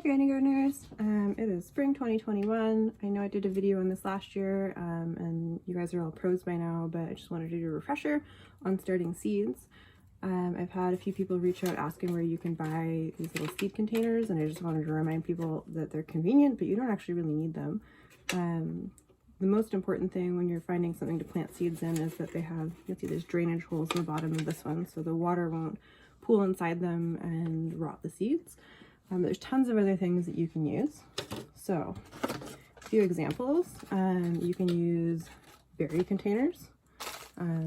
Granny Gardeners. It is spring 2021. I know I did a video on this last year and you guys are all pros by now, but I just wanted to do a refresher on starting seeds. I've had a few people reach out asking where you can buy these little seed containers, and I just wanted to remind people that they're convenient, but you don't actually really need them. The most important thing when you're finding something to plant seeds in is that they have, you'll see there's drainage holes in the bottom of this one, so the water won't pool inside them and rot the seeds. There's tons of other things that you can use. So a few examples, you can use berry containers,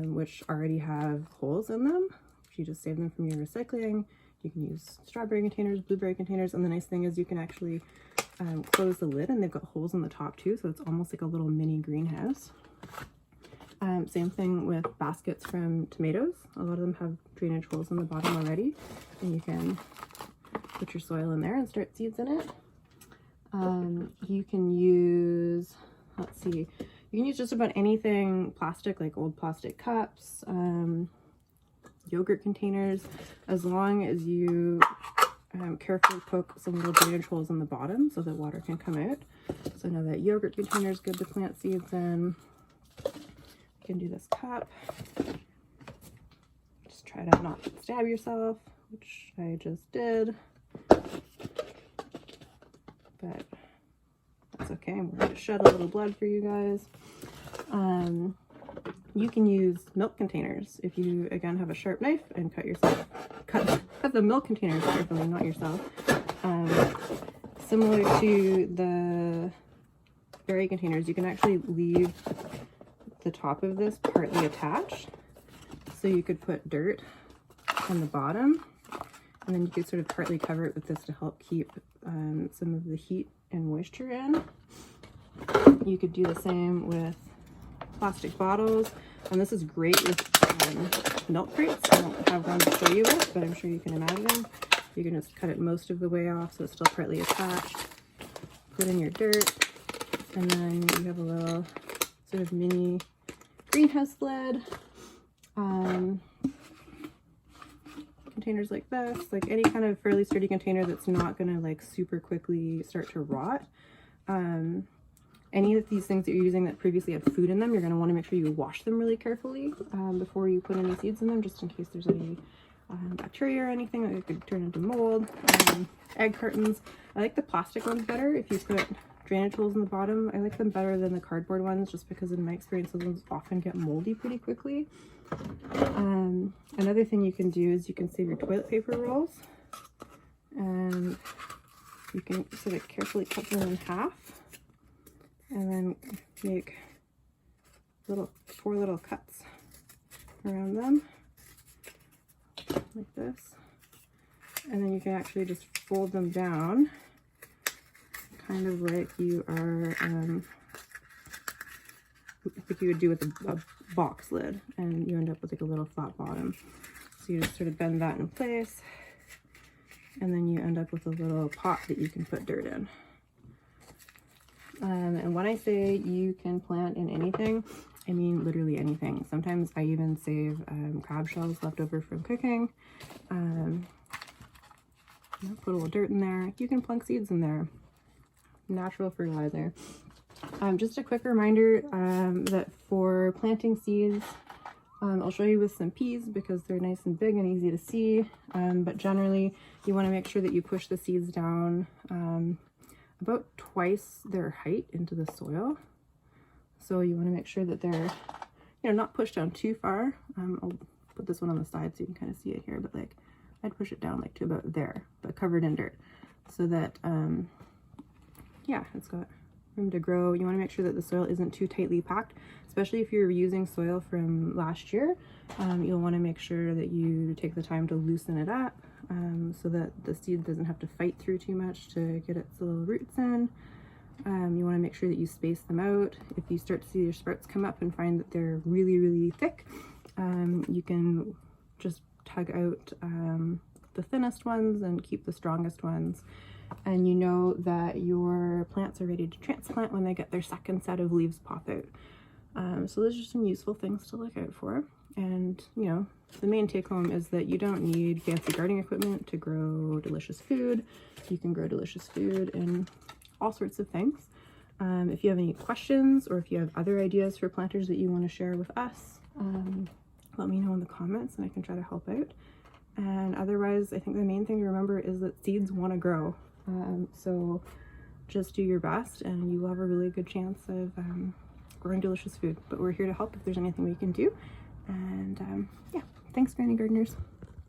which already have holes in them. If you just save them from your recycling, you can use strawberry containers, blueberry containers, and the nice thing is you can actually close the lid and they've got holes in the top too, so it's almost like a little mini greenhouse. Same thing with baskets from tomatoes. A lot of them have drainage holes in the bottom already, and you can put your soil in there and start seeds in it. You can use, let's see, you can use just about anything plastic, like old plastic cups, yogurt containers, as long as you carefully poke some little drainage holes in the bottom so that water can come out. So now that yogurt container is good to plant seeds in. You can do this cup. Just try to not stab yourself, which I just did. But that's okay. I'm going to shed a little blood for you guys. You can use milk containers if you again have a sharp knife and cut the milk containers carefully, not yourself. Similar to the berry containers, you can actually leave the top of this partly attached, so you could put dirt on the bottom, and then you could sort of partly cover it with this to help keep some of the heat and moisture in. You could do the same with plastic bottles, and this is great with milk crates. I don't have one to show you with, but I'm sure you can imagine. You can just cut it most of the way off so it's still partly attached. Put in your dirt, and then you have a little sort of mini greenhouse lid. Containers like this, like any kind of fairly sturdy container that's not gonna like super quickly start to rot. Any of these things that you're using that previously had food in them, you're going to want to make sure you wash them really carefully before you put any seeds in them, just in case there's any bacteria or anything that could turn into mold. Egg cartons, I like the plastic ones better if you put drainage holes in the bottom. I like them better than the cardboard ones, just because in my experience those ones often get moldy pretty quickly. Another thing you can do is you can save your toilet paper rolls, and you can sort of carefully cut them in half and then make four little cuts around them like this, and then you can actually just fold them down kind of like you are like you would do with a box lid, and you end up with like a little flat bottom. So you just sort of bend that in place, and then you end up with a little pot that you can put dirt in. And when I say you can plant in anything, I mean literally anything. Sometimes I even save crab shells left over from cooking. Put a little dirt in there. You can plunk seeds in there. Natural fertilizer. Just a quick reminder that for planting seeds, I'll show you with some peas because they're nice and big and easy to see. But generally, you want to make sure that you push the seeds down about twice their height into the soil. So you want to make sure that they're, not pushed down too far. I'll put this one on the side so you can kind of see it here, but like I'd push it down like to about there, but covered in dirt, so that yeah, it's got room to grow. You want to make sure that the soil isn't too tightly packed, especially if you're using soil from last year. You'll want to make sure that you take the time to loosen it up, so that the seed doesn't have to fight through too much to get its little roots in. You want to make sure that you space them out. If you start to see your sprouts come up and find that they're really, really thick, you can just tug out the thinnest ones and keep the strongest ones. And you know that your plants are ready to transplant when they get their second set of leaves pop out. So those are some useful things to look out for. And the main take home is that you don't need fancy gardening equipment to grow delicious food. You can grow delicious food in all sorts of things. If you have any questions or if you have other ideas for planters that you want to share with us, let me know in the comments and I can try to help out. And otherwise, I think the main thing to remember is that seeds want to grow. So just do your best and you will have a really good chance of growing delicious food. But we're here to help if there's anything we can do. And yeah, thanks, Granny Gardeners.